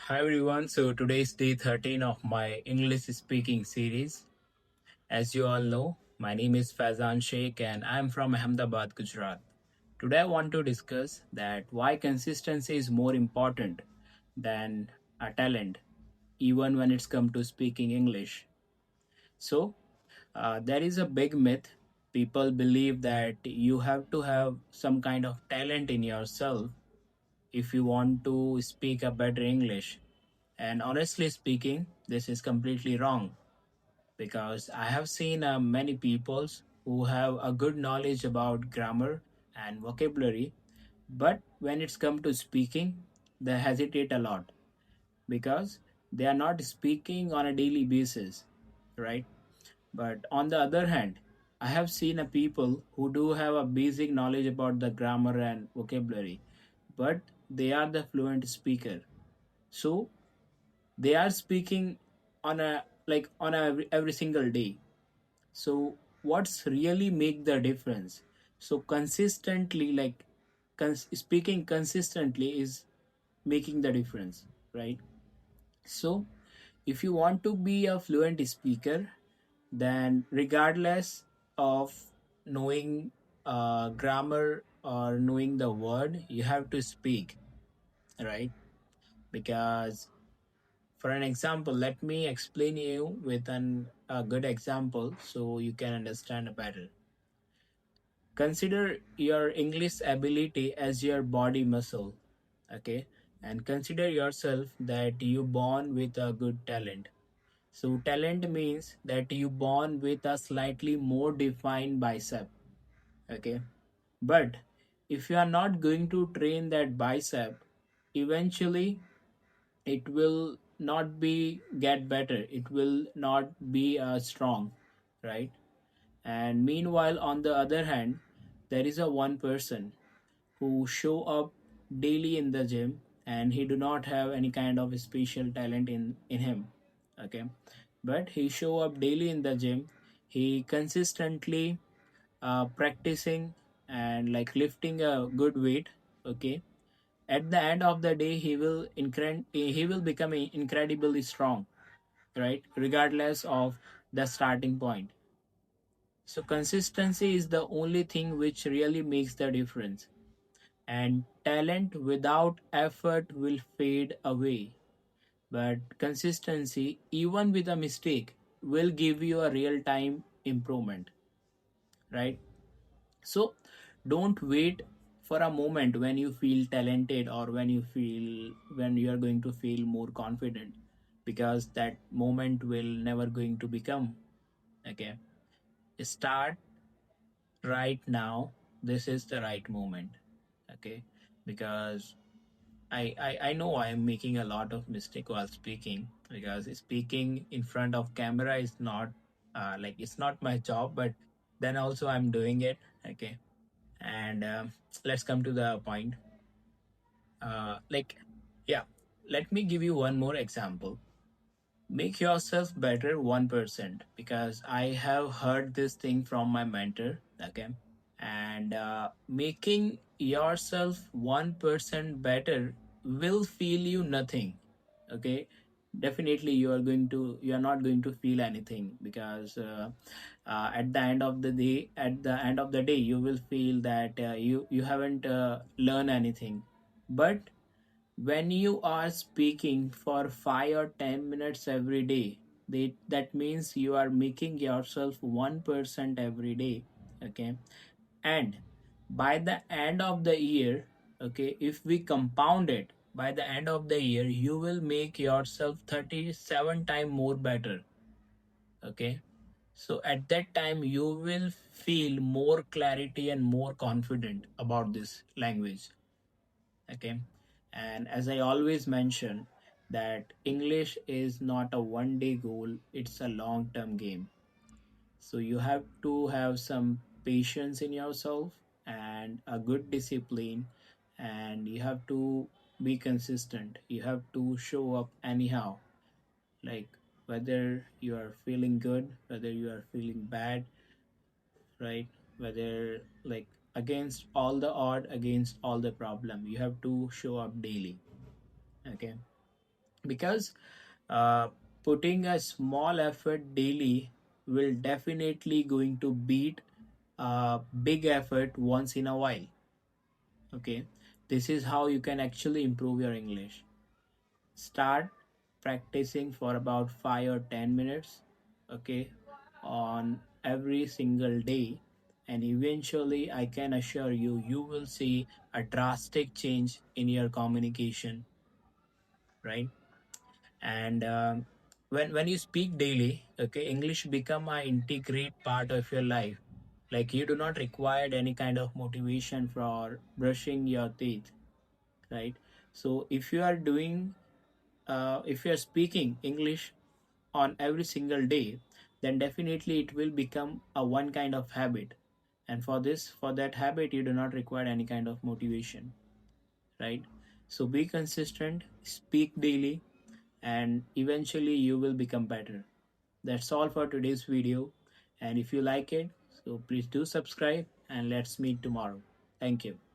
Hi everyone. So today is day 13 of my English speaking series. As you all know, my name is Faizan Sheikh and I'm from Ahmedabad, Gujarat. Today I want to discuss that why consistency is more important than a talent, even when it's come to speaking English. So there is a big myth. People believe that you have to have some kind of talent in yourself if you want to speak a better English. And honestly speaking, this is completely wrong because I have seen many peoples who have a good knowledge about grammar and vocabulary, but when it's come to speaking, they hesitate a lot because they are not speaking on a daily basis, right? But on the other hand, I have seen a people who do have a basic knowledge about the grammar and vocabulary, but they are the fluent speaker. So they are speaking on a every single day. So what's really make the difference? So consistently, speaking consistently is making the difference, right? So if you want to be a fluent speaker, then regardless of knowing grammar or knowing the word, you have to speak, right? Because for an example, let me explain you with a good example so you can understand better. Consider your English ability as your body muscle, okay? And consider yourself that you born with a good talent. So talent means that you born with a slightly more defined bicep, okay? But if you are not going to train that bicep, eventually it will not be get better, it will not be strong, right? And meanwhile, on the other hand, there is a one person who show up daily in the gym and he do not have any kind of special talent in him, okay? But he show up daily in the gym, he consistently practicing and like lifting a good weight, okay? At the end of the day he will become incredibly strong, right, regardless of the starting point. So consistency is the only thing which really makes the difference, and talent without effort will fade away, but consistency even with a mistake will give you a real time improvement, right? So don't wait for a moment when you feel talented or when you are going to feel more confident, because that moment will never going to become, okay? Start right now. This is the right moment, okay? Because I know I am making a lot of mistake while speaking, because speaking in front of camera is not it's not my job, but then also I'm doing it, okay? And let's come to the point. Like, yeah, let me give you one more example. Make yourself better 1%, because I have heard this thing from my mentor, okay? And making yourself 1% better will feel you nothing, okay? Definitely you are not going to feel anything, because at the end of the day you will feel that you haven't learned anything. But when you are speaking for 5 or 10 minutes every day, that means you are making yourself 1% every day, okay? And by the end of the year, okay, if we compound it, by the end of the year you will make yourself 37 times more better, okay? So at that time you will feel more clarity and more confident about this language, okay? And as I always mention, that English is not a one day goal, it's a long term game. So you have to have some patience in yourself and a good discipline, and you have to be consistent. You have to show up anyhow, like whether you are feeling good, whether you are feeling bad, right? Whether like against all the odd, against all the problem, you have to show up daily, okay? because uh, putting a small effort daily will definitely going to beat big effort once in a while. Okay, this is how you can actually improve your English. Start practicing for about 5 or 10 minutes, okay, on every single day, and eventually I can assure you, you will see a drastic change in your communication, right? And when you speak daily, okay, English become a integrate part of your life. Like you do not require any kind of motivation for brushing your teeth, right? So if you are speaking English on every single day, then definitely it will become a one kind of habit. And for that habit, you do not require any kind of motivation, right? So be consistent, speak daily, and eventually you will become better. That's all for today's video. And if you like it, so please do subscribe and let's meet tomorrow. Thank you.